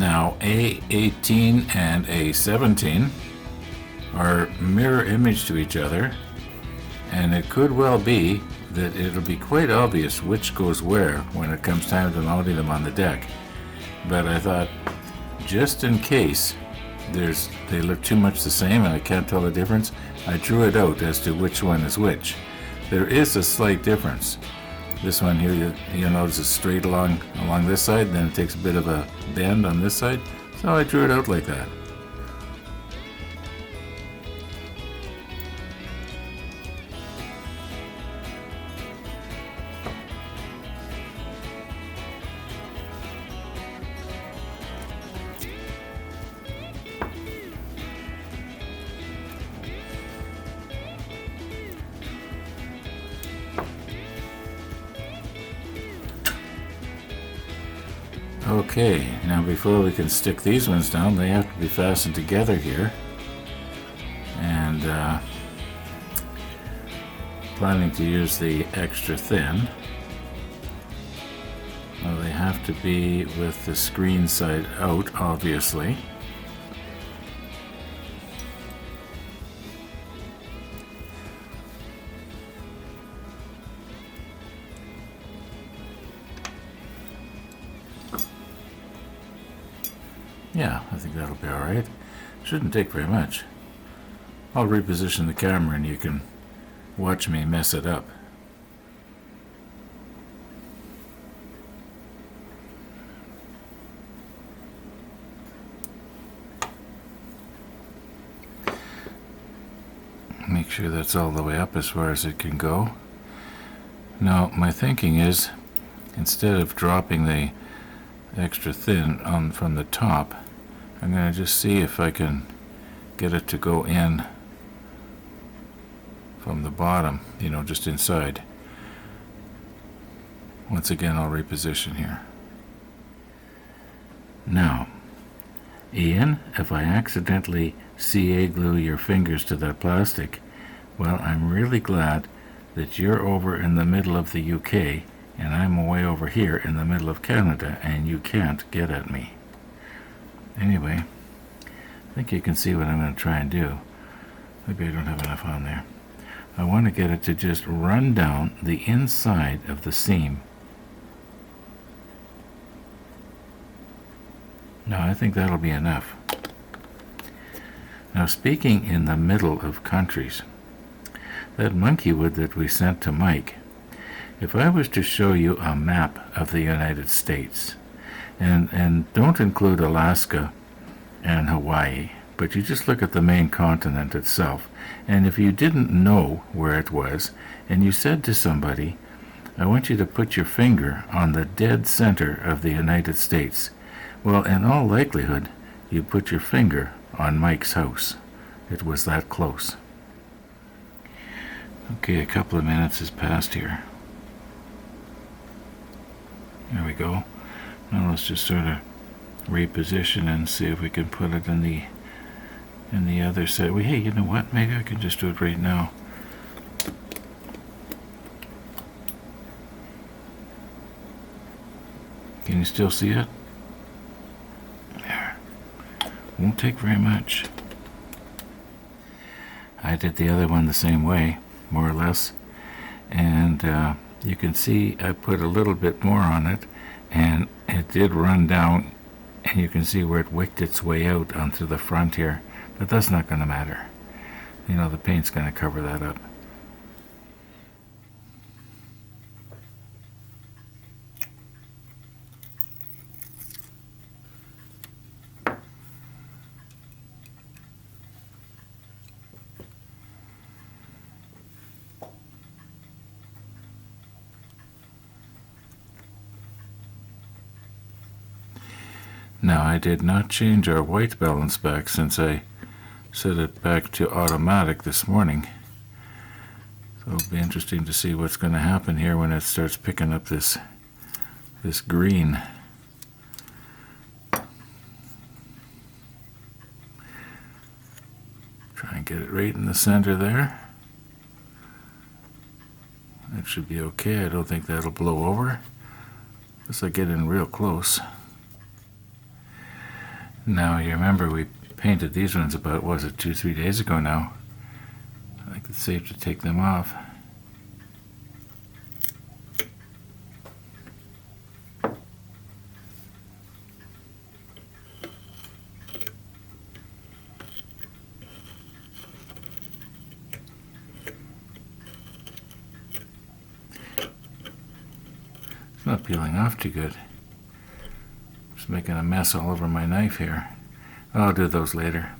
Now A18 and A17 are mirror image to each other, and it could well be that it'll be quite obvious which goes where when it comes time to mounting them on the deck. But I thought, just in case they look too much the same and I can't tell the difference, I drew it out as to which one is which. There is a slight difference. This one here, you'll notice it's straight along this side, then it takes a bit of a bend on this side, so I drew it out like that. Okay, now before we can stick these ones down, they have to be fastened together here. And planning to use the extra thin. Well, they have to be with the screen side out, obviously. Yeah, I think that'll be alright. Shouldn't take very much. I'll reposition the camera and you can watch me mess it up. Make sure that's all the way up as far as it can go. Now, my thinking is, instead of dropping the extra thin from the top, I'm going to just see if I can get it to go in from the bottom, just inside. Once again, I'll reposition here. Now, Ian, if I accidentally CA glue your fingers to that plastic, well, I'm really glad that you're over in the middle of the UK and I'm way over here in the middle of Canada and you can't get at me. Anyway, I think you can see what I'm going to try and do. Maybe I don't have enough on there. I want to get it to just run down the inside of the seam. No, I think that'll be enough. Now, speaking in the middle of countries, that monkey wood that we sent to Mike, if I was to show you a map of the United States, and don't include Alaska and Hawaii, but you just look at the main continent itself, and if you didn't know where it was, and you said to somebody, I want you to put your finger on the dead center of the United States, well, in all likelihood, you put your finger on Mike's house. It was that close. Okay, a couple of minutes has passed here. There we go. Now let's just sort of reposition and see if we can put it in the other side. Well, hey, you know what? Maybe I can just do it right now. Can you still see it? There. Won't take very much. I did the other one the same way, more or less, and you can see I put a little bit more on it, and it did run down, and you can see where it wicked its way out onto the front here, but that's not going to matter. The paint's going to cover that up. Now, I did not change our white balance back since I set it back to automatic this morning. So it'll be interesting to see what's going to happen here when it starts picking up this green. Try and get it right in the center there. That should be okay. I don't think that'll blow over. Unless I get in real close. Now, you remember we painted these ones about, what was it, 2-3 days ago now. I think it's safe to take them off. It's not peeling off too good. Just making a mess all over my knife here. I'll do those later.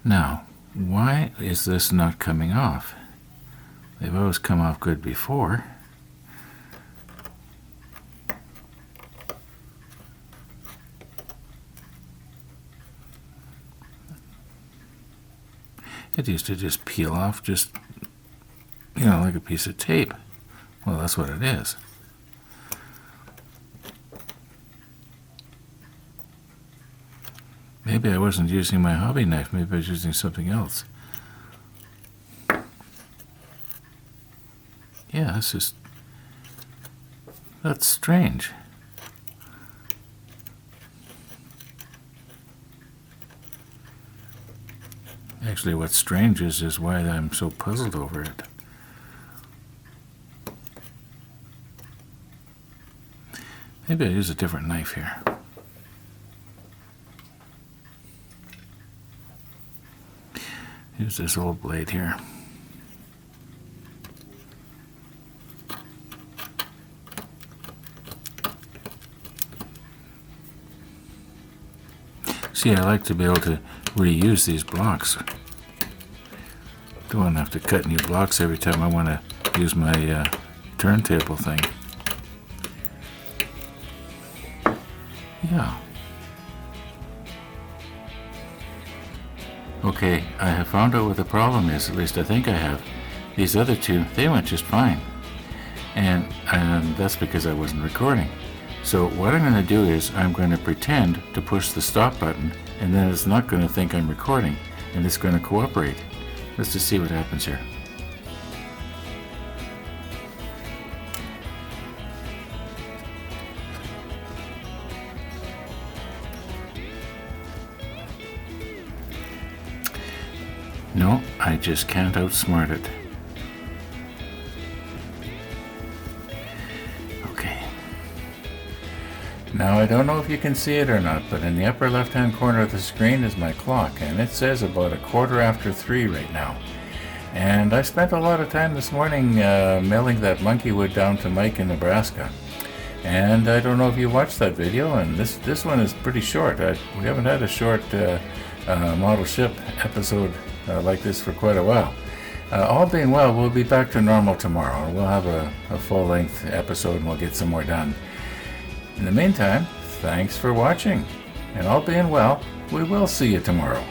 Now, why is this not coming off? They've always come off good before. It used to just peel off just, like a piece of tape. Well, that's what it is. Maybe I wasn't using my hobby knife. Maybe I was using something else. Yeah, that's strange. Actually, what's strange is why I'm so puzzled over it. Maybe I use a different knife here. Use this old blade here. See, I like to be able to reuse these blocks. Don't want to have to cut new blocks every time I want to use my turntable thing. Yeah. Okay, I have found out what the problem is, at least I think I have. These other two, they went just fine. And that's because I wasn't recording. So what I'm going to do is I'm going to pretend to push the stop button, and then it's not going to think I'm recording, and it's going to cooperate. Let's just see what happens here. No, I just can't outsmart it. Okay. Now I don't know if you can see it or not, but in the upper left-hand corner of the screen is my clock, and it says about 3:15 right now. And I spent a lot of time this morning mailing that monkey wood down to Mike in Nebraska. And I don't know if you watched that video, and this one is pretty short. We haven't had a short model ship episode like this for quite a while. All being well, we'll be back to normal tomorrow. We'll have a full-length episode and we'll get some more done. In the meantime, thanks for watching. And all being well, we will see you tomorrow.